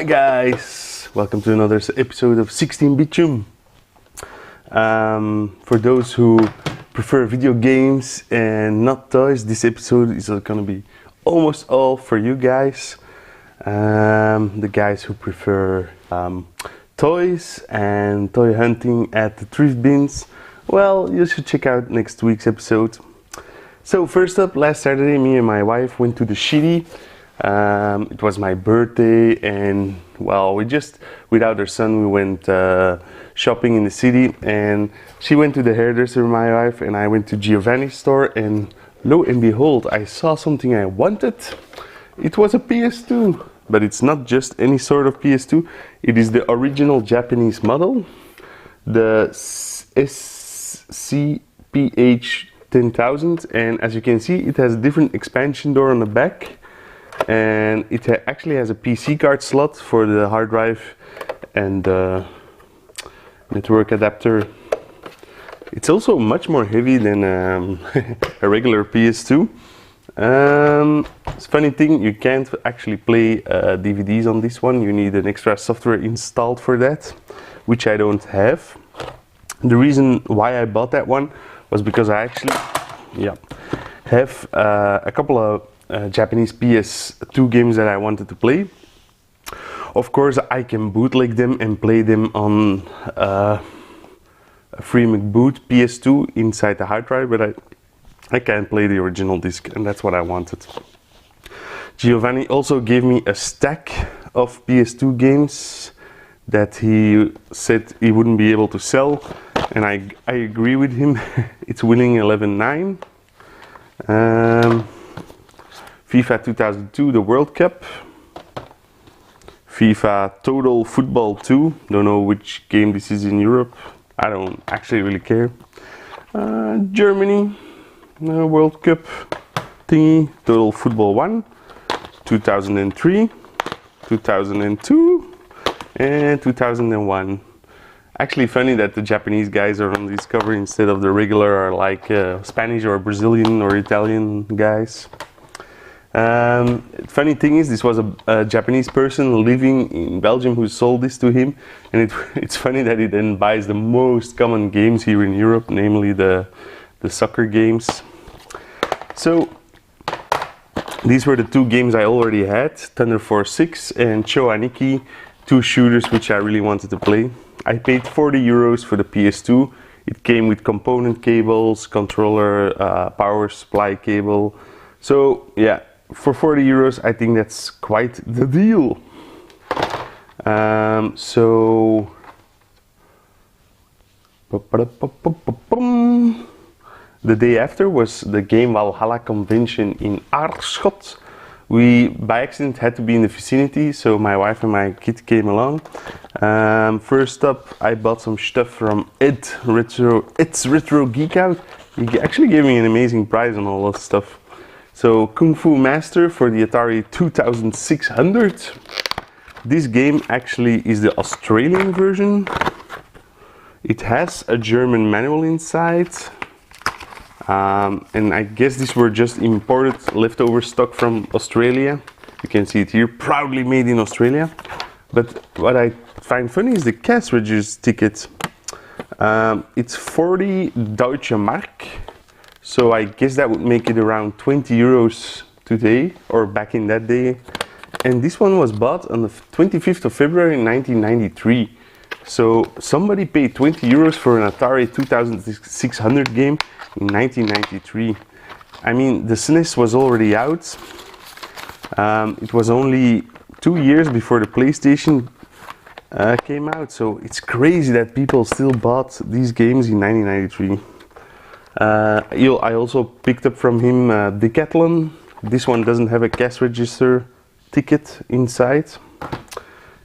guys, welcome to another episode of 16-bit Zoom. For those who prefer video games and not toys, this episode is gonna be almost all for you guys. The guys who prefer toys and toy hunting at the thrift bins, well, you should check out next week's episode. So first up, last Saturday me and my wife went to the Shitty. It was my birthday, and well, without her son, we went shopping in the city, and she went to the hairdresser, my wife, and I went to Giovanni's store, and lo and behold, I saw something I wanted. It was a PS2, but it's not just any sort of PS2. It is the original Japanese model, the SCPH 10,000, and as you can see, it has a different expansion door on the back. And it actually has a PC card slot for the hard drive and network adapter. It's also much more heavy than a regular PS2. It's a funny thing, you can't actually play DVDs on this one. You need an extra software installed for that, which I don't have. The reason why I bought that one was because I actually have a couple of Japanese PS2 games that I wanted to play. Of course, I can bootleg them and play them on a free McBoot PS2 inside the hard drive, but I can't play the original disc, and that's what I wanted. Giovanni also gave me a stack of PS2 games that he said he wouldn't be able to sell, and I agree with him. It's Winning 11-9. FIFA 2002, the World Cup. FIFA Total Football 2. Don't know which game this is in Europe. I don't actually really care. Germany, World Cup thingy. Total Football 1. 2003. 2002. And 2001. Actually funny that the Japanese guys are on this cover instead of the regular like Spanish or Brazilian or Italian guys. Funny thing is, this was a Japanese person living in Belgium who sold this to him, and it's funny that he then buys the most common games here in Europe, namely the soccer games. So these were the two games I already had, Thunder Force 6 and Cho Aniki, two shooters which I really wanted to play. I paid 40 euros for the PS2. It came with component cables, controller, power supply cable. So yeah, for 40 euros, I think that's quite the deal. The day after was the Gamewalhalla convention in Aarschot. We, by accident, had to be in the vicinity, so my wife and my kid came along. First up, I bought some stuff from Ed's Retro Geek Out. He actually gave me an amazing price on all that stuff. So Kung Fu Master for the Atari 2600. This game actually is the Australian version. It has a German manual inside. And I guess these were just imported leftover stock from Australia. You can see it here, proudly made in Australia. But what I find funny is the cash register ticket. It's 40 Deutsche Mark. So I guess that would make it around 20 euros today, or back in that day. And this one was bought on the 25th of February 1993. So somebody paid 20 euros for an Atari 2600 game in 1993. I mean, the SNES was already out. It was only 2 years before the PlayStation came out. So it's crazy that people still bought these games in 1993. I also picked up from him Decathlon. This one doesn't have a cash register ticket inside.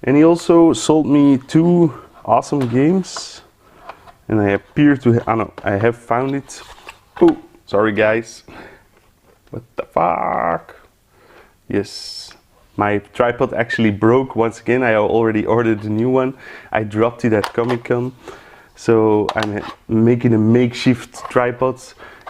And he also sold me two awesome games. And I have found it. Oh, sorry guys. What the fuck? Yes, my tripod actually broke once again. I already ordered a new one. I dropped it at Comic-Con. So I'm making a makeshift tripod.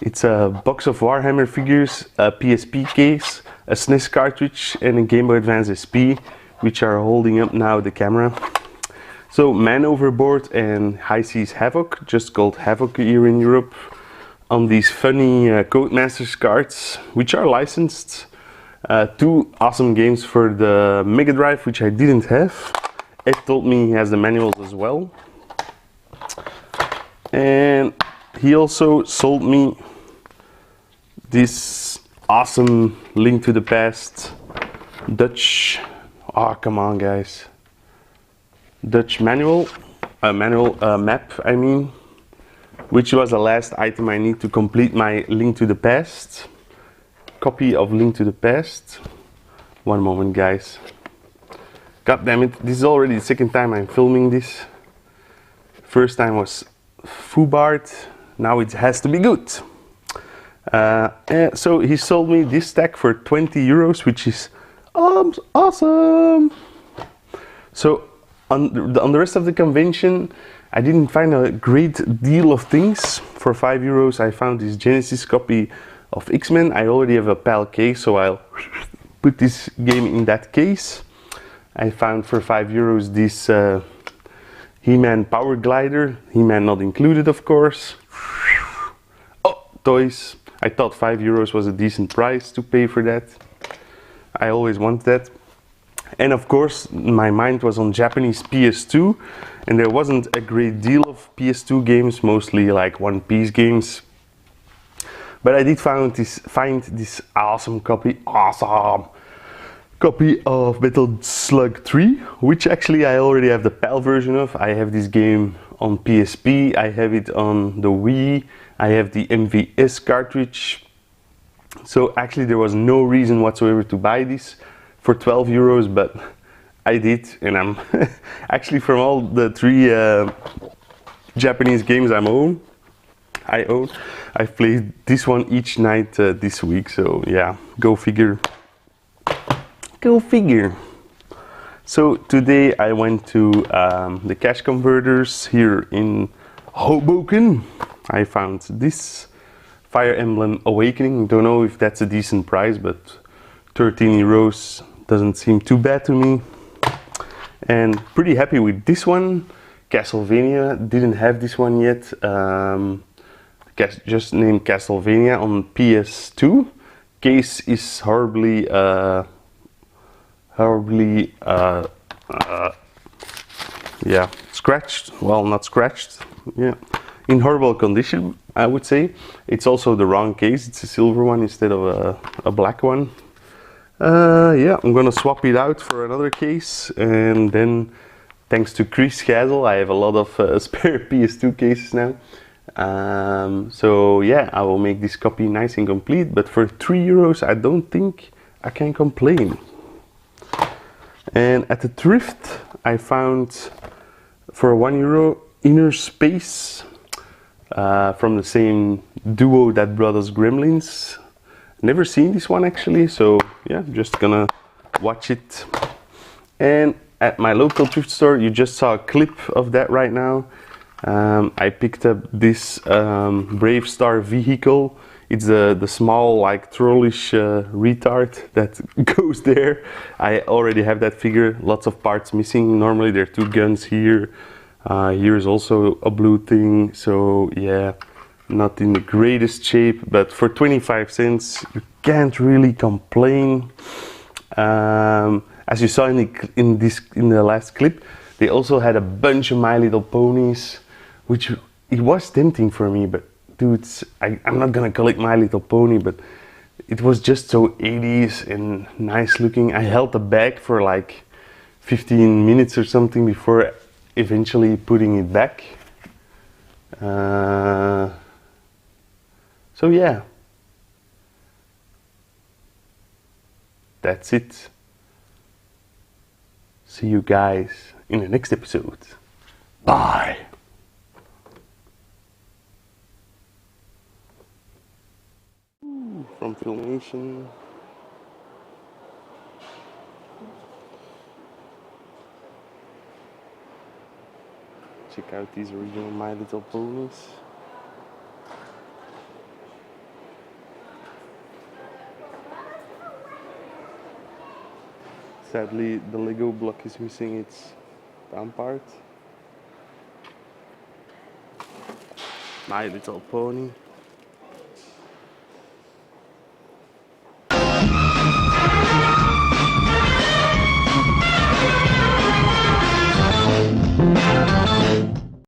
It's a box of Warhammer figures, a PSP case, a SNES cartridge and a Game Boy Advance SP which are holding up now the camera. So Man Overboard and High Seas Havoc, just called Havoc here in Europe, on these funny Codemasters cards, which are licensed. Two awesome games for the Mega Drive, which I didn't have. Ed told me he has the manuals as well. And he also sold me this awesome Link to the Past Dutch, oh come on guys, Dutch map, I mean, which was the last item I need to complete my Link to the Past. Copy of Link to the Past. One moment guys. God damn it, this is already the second time I'm filming this. First time was Fubart, now it has to be good. So he sold me this stack for 20 euros, which is awesome. So on the rest of the convention, I didn't find a great deal of things. For 5 euros I found this Genesis copy of X-Men. I already have a PAL case, so I'll put this game in that case. I found for 5 euros this He-Man Power Glider, He-Man not included of course. Oh, toys. I thought 5 euros was a decent price to pay for that. I always want that. And of course my mind was on Japanese PS2, and there wasn't a great deal of PS2 games, mostly like One Piece games. But I did find this awesome copy of Metal Slug 3, which actually I already have the PAL version of. I have this game on PSP, I have it on the Wii, I have the MVS cartridge. So actually there was no reason whatsoever to buy this for 12 euros, but I did, and I'm actually, from all the 3 Japanese games I own, I've played this one each night this week, so yeah, go figure. Go figure. So today I went to the cash converters here in Hoboken. I found this Fire Emblem Awakening. Don't know if that's a decent price, but 13 euros doesn't seem too bad to me. And pretty happy with this one. Castlevania, didn't have this one yet. Just named Castlevania on PS2. Case is horribly yeah, scratched. Well, not scratched, yeah, in horrible condition, I would say. It's also the wrong case, it's a silver one instead of a black one. Yeah, I'm gonna swap it out for another case, and then thanks to Chris Gazel, I have a lot of spare PS2 cases now. So yeah, I will make this copy nice and complete, but for 3 euros I don't think I can complain. And at the thrift I found for 1 euro Inner Space from the same duo that brought us Gremlins. Never seen this one actually, so yeah, just gonna watch it. And at my local thrift store, you just saw a clip of that right now. I picked up this Brave Star vehicle. It's the small, like, trollish retard that goes there. I already have that figure, lots of parts missing. Normally there are 2 guns here. Here's also a blue thing, so yeah, not in the greatest shape, but for 25 cents you can't really complain. As you saw in the last clip, they also had a bunch of My Little Ponies, which it was tempting for me, but dudes, I'm not gonna collect My Little Pony, but it was just so 80s and nice looking. I held the bag for like 15 minutes or something before eventually putting it back. So yeah, that's it. See you guys in the next episode. Bye. From Filmation. Check out these original My Little Ponies. Sadly, the Lego block is missing its down part. My Little Pony.